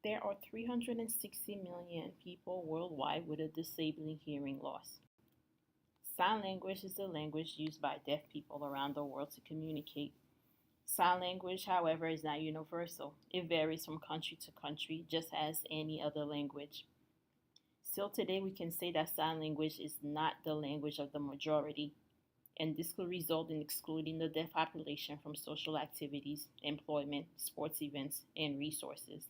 There are 360 million people worldwide with a disabling hearing loss. Sign language is the language used by deaf people around the world to communicate. Sign language, however, is not universal. It varies from country to country, just as any other language. Still today, we can say that sign language is not the language of the majority, and this could result in excluding the deaf population from social activities, employment, sports events, and resources.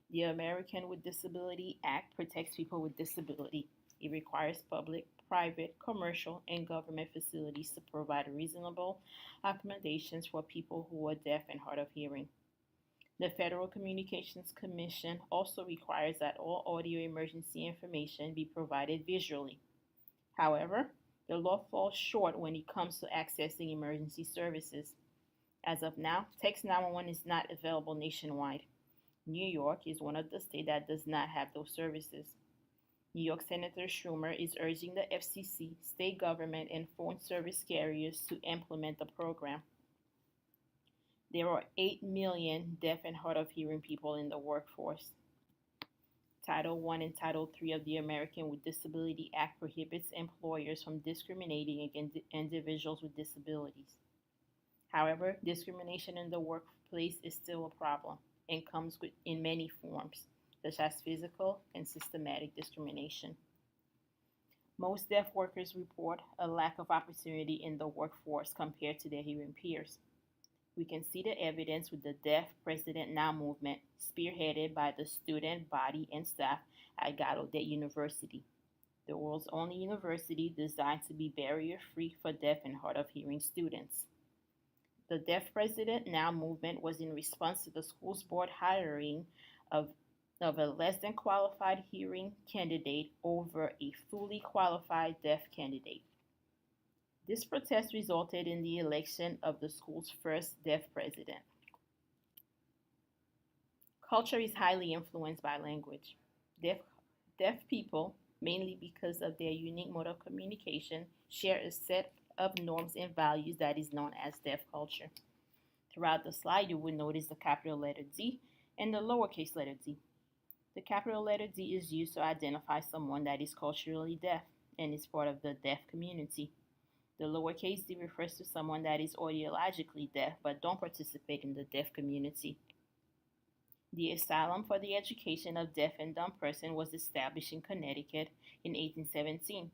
The American with Disability Act protects people with disability. It requires public, private, commercial, and government facilities to provide reasonable accommodations for people who are deaf and hard of hearing. The Federal Communications Commission also requires that all audio emergency information be provided visually. However, the law falls short when it comes to accessing emergency services. As of now, Text 911 is not available nationwide. New York is one of the states that does not have those services. New York Senator Schumer is urging the FCC, state government, and phone service carriers to implement the program. There are 8 million deaf and hard of hearing people in the workforce. Title I and Title III of the American with Disability Act prohibits employers from discriminating against individuals with disabilities. However, discrimination in the workplace is still a problem and comes in many forms, such as physical and systematic discrimination. Most deaf workers report a lack of opportunity in the workforce compared to their hearing peers. We can see the evidence with the Deaf President Now movement, spearheaded by the student body and staff at Gallaudet University, the world's only university designed to be barrier-free for deaf and hard of hearing students. The Deaf President Now movement was in response to the school's board hiring of a less than qualified hearing candidate over a fully qualified deaf candidate. This protest resulted in the election of the school's first deaf president. Culture is highly influenced by language. Deaf people, mainly because of their unique mode of communication, share a set of norms and values that is known as deaf culture. Throughout the slide, you will notice the capital letter D and the lowercase letter d. The capital letter D is used to identify someone that is culturally deaf and is part of the deaf community. The lowercase d refers to someone that is audiologically deaf but don't participate in the deaf community. The Asylum for the Education of Deaf and Dumb Persons was established in Connecticut in 1817.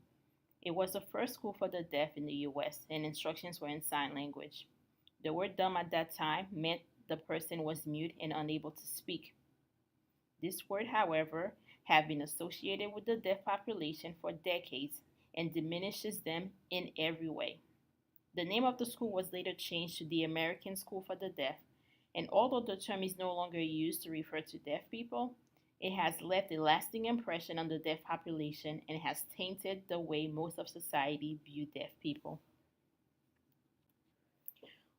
It was the first school for the deaf in the U.S., and instructions were in sign language. The word dumb at that time meant the person was mute and unable to speak. This word, however, has been associated with the deaf population for decades and diminishes them in every way. The name of the school was later changed to the American School for the Deaf, and although the term is no longer used to refer to deaf people, it has left a lasting impression on the deaf population and has tainted the way most of society view deaf people.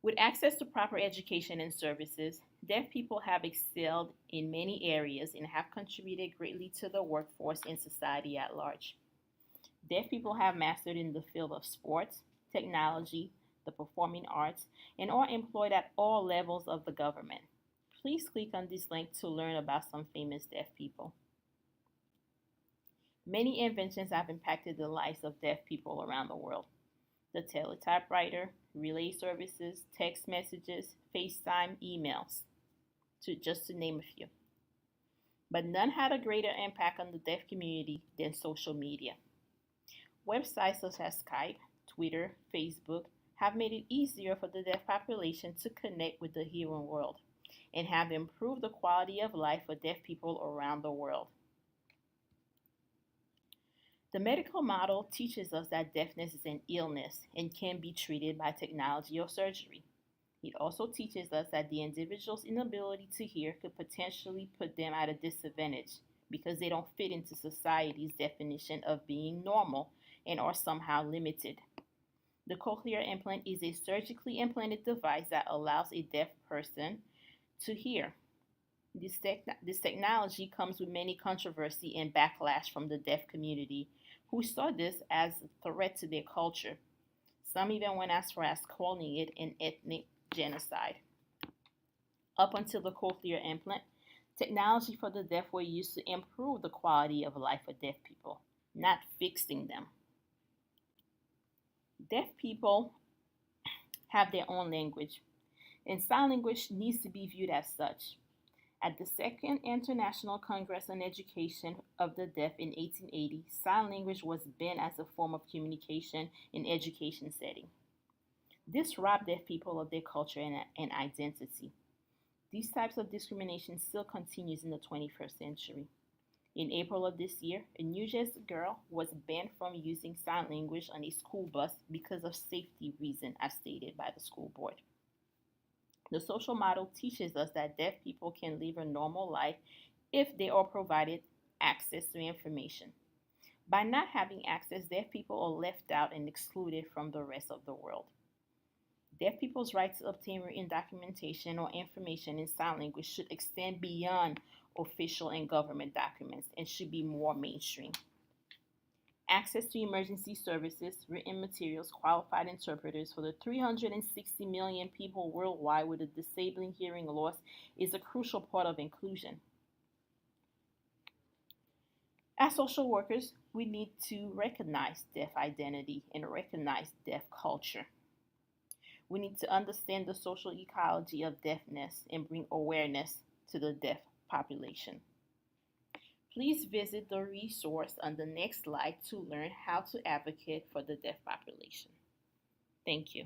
With access to proper education and services, deaf people have excelled in many areas and have contributed greatly to the workforce and society at large. Deaf people have mastered in the field of sports, technology, the performing arts, and are employed at all levels of the government. Please click on this link to learn about some famous deaf people. Many inventions have impacted the lives of deaf people around the world. The teletypewriter, relay services, text messages, FaceTime, emails, just to name a few. But none had a greater impact on the deaf community than social media. Websites such as Skype, Twitter, Facebook have made it easier for the deaf population to connect with the hearing world and have improved the quality of life for deaf people around the world. The medical model teaches us that deafness is an illness and can be treated by technology or surgery. It also teaches us that the individual's inability to hear could potentially put them at a disadvantage because they don't fit into society's definition of being normal and are somehow limited. The cochlear implant is a surgically implanted device that allows a deaf person to hear. This technology comes with many controversy and backlash from the deaf community, who saw this as a threat to their culture. Some even went as far as calling it an ethnic genocide. Up until the cochlear implant, Technology for the deaf were used to improve the quality of life for deaf people, not fixing them. Deaf people have their own language, and sign language needs to be viewed as such. At the Second International Congress on Education of the Deaf in 1880, sign language was banned as a form of communication in education setting. This robbed deaf people of their culture and identity. These types of discrimination still continues in the 21st century. In April of this year, a New Jersey girl was banned from using sign language on a school bus because of safety reasons, as stated by the school board. The social model teaches us that deaf people can live a normal life if they are provided access to information. By not having access, deaf people are left out and excluded from the rest of the world. Deaf people's right to obtain written documentation or information in sign language should extend beyond official and government documents and should be more mainstream. Access to emergency services, written materials, qualified interpreters for the 360 million people worldwide with a disabling hearing loss is a crucial part of inclusion. As social workers, we need to recognize deaf identity and recognize deaf culture. We need to understand the social ecology of deafness and bring awareness to the deaf population. Please visit the resource on the next slide to learn how to advocate for the deaf population. Thank you.